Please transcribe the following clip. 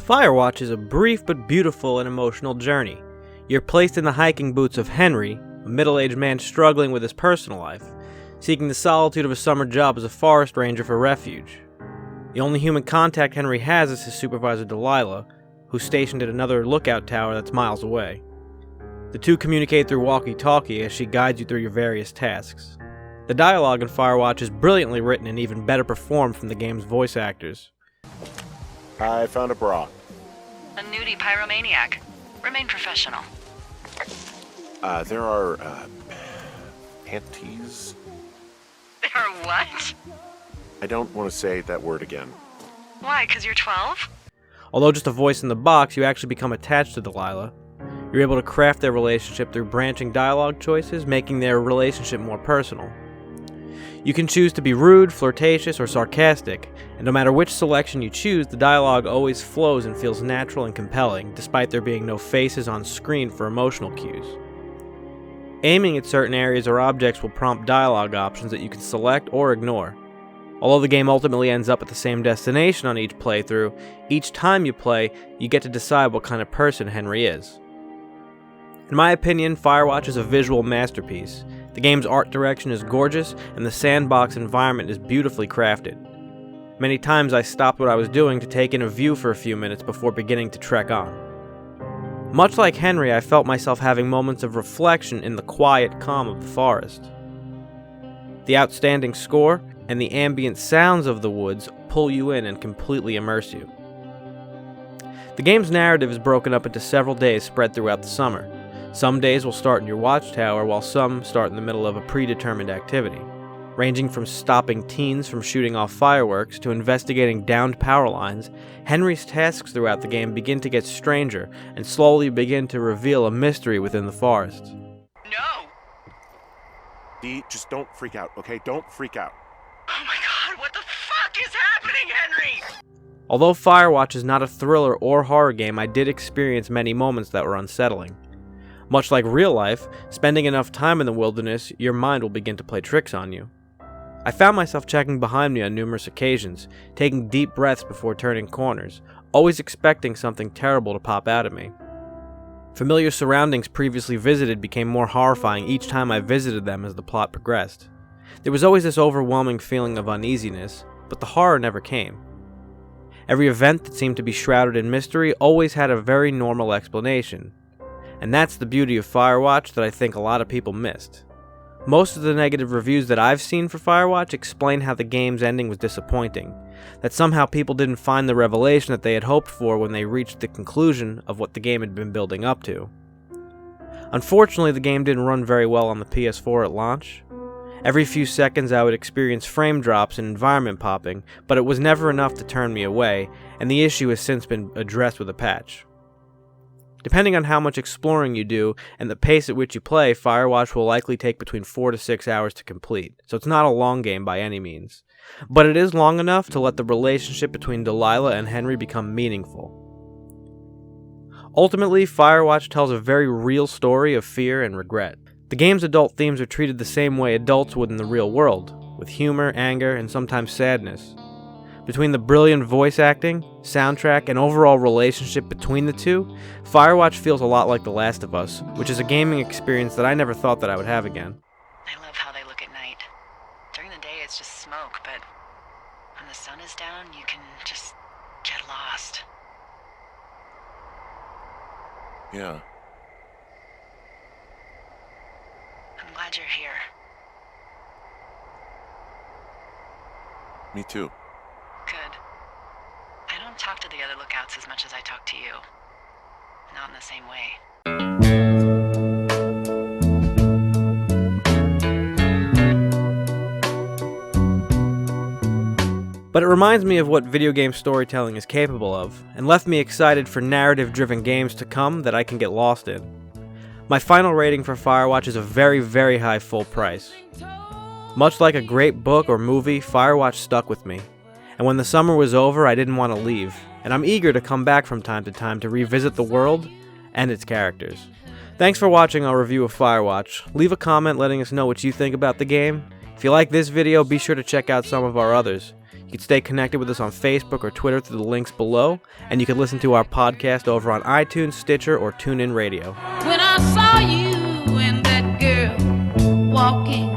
Firewatch is a brief but beautiful and emotional journey. You're placed in the hiking boots of Henry, a middle-aged man struggling with his personal life, seeking the solitude of a summer job as a forest ranger for refuge. The only human contact Henry has is his supervisor Delilah, who's stationed at another lookout tower that's miles away. The two communicate through walkie-talkie as she guides you through your various tasks. The dialogue in Firewatch is brilliantly written and even better performed from the game's voice actors. I found a bra. A nudie pyromaniac. Remain professional. There are, panties? There are what? I don't want to say that word again. Why, 'cause you're 12? Although just a voice in the box, you actually become attached to Delilah. You're able to craft their relationship through branching dialogue choices, making their relationship more personal. You can choose to be rude, flirtatious, or sarcastic, and no matter which selection you choose, the dialogue always flows and feels natural and compelling, despite there being no faces on screen for emotional cues. Aiming at certain areas or objects will prompt dialogue options that you can select or ignore. Although the game ultimately ends up at the same destination on each playthrough, each time you play, you get to decide what kind of person Henry is. In my opinion, Firewatch is a visual masterpiece. The game's art direction is gorgeous, and the sandbox environment is beautifully crafted. Many times I stopped what I was doing to take in a view for a few minutes before beginning to trek on. Much like Henry, I felt myself having moments of reflection in the quiet calm of the forest. The outstanding score and the ambient sounds of the woods pull you in and completely immerse you. The game's narrative is broken up into several days spread throughout the summer. Some days will start in your watchtower, while some start in the middle of a predetermined activity, ranging from stopping teens from shooting off fireworks to investigating downed power lines. Henry's tasks throughout the game begin to get stranger and slowly begin to reveal a mystery within the forest. No! Dee, just don't freak out, okay? Don't freak out. Oh my god, what the fuck is happening, Henry? Although Firewatch is not a thriller or horror game, I did experience many moments that were unsettling. Much like real life, spending enough time in the wilderness, your mind will begin to play tricks on you. I found myself checking behind me on numerous occasions, taking deep breaths before turning corners, always expecting something terrible to pop out at me. Familiar surroundings previously visited became more horrifying each time I visited them as the plot progressed. There was always this overwhelming feeling of uneasiness, but the horror never came. Every event that seemed to be shrouded in mystery always had a very normal explanation. And that's the beauty of Firewatch that I think a lot of people missed. Most of the negative reviews that I've seen for Firewatch explain how the game's ending was disappointing, that somehow people didn't find the revelation that they had hoped for when they reached the conclusion of what the game had been building up to. Unfortunately, the game didn't run very well on the PS4 at launch. Every few seconds I would experience frame drops and environment popping, but it was never enough to turn me away, and the issue has since been addressed with a patch. Depending on how much exploring you do and the pace at which you play, Firewatch will likely take between 4 to 6 hours to complete, so it's not a long game by any means. But it is long enough to let the relationship between Delilah and Henry become meaningful. Ultimately, Firewatch tells a very real story of fear and regret. The game's adult themes are treated the same way adults would in the real world, with humor, anger, and sometimes sadness. Between the brilliant voice acting, soundtrack, and overall relationship between the two, Firewatch feels a lot like The Last of Us, which is a gaming experience that I never thought that I would have again. I love how they look at night. During the day it's just smoke, but when the sun is down, you can just get lost. Yeah. I'm glad you're here. Me too. Good. I don't talk to the other lookouts as much as I talk to you. Not in the same way. But it reminds me of what video game storytelling is capable of, and left me excited for narrative-driven games to come that I can get lost in. My final rating for Firewatch is a very, very high full price. Much like a great book or movie, Firewatch stuck with me. And when the summer was over, I didn't want to leave, and I'm eager to come back from time to time to revisit the world and its characters. Thanks for watching our review of Firewatch. Leave a comment letting us know what you think about the game. If you like this video, be sure to check out some of our others. You can stay connected with us on Facebook or Twitter through the links below, and you can listen to our podcast over on iTunes, Stitcher, or TuneIn Radio. When I saw you and that girl walking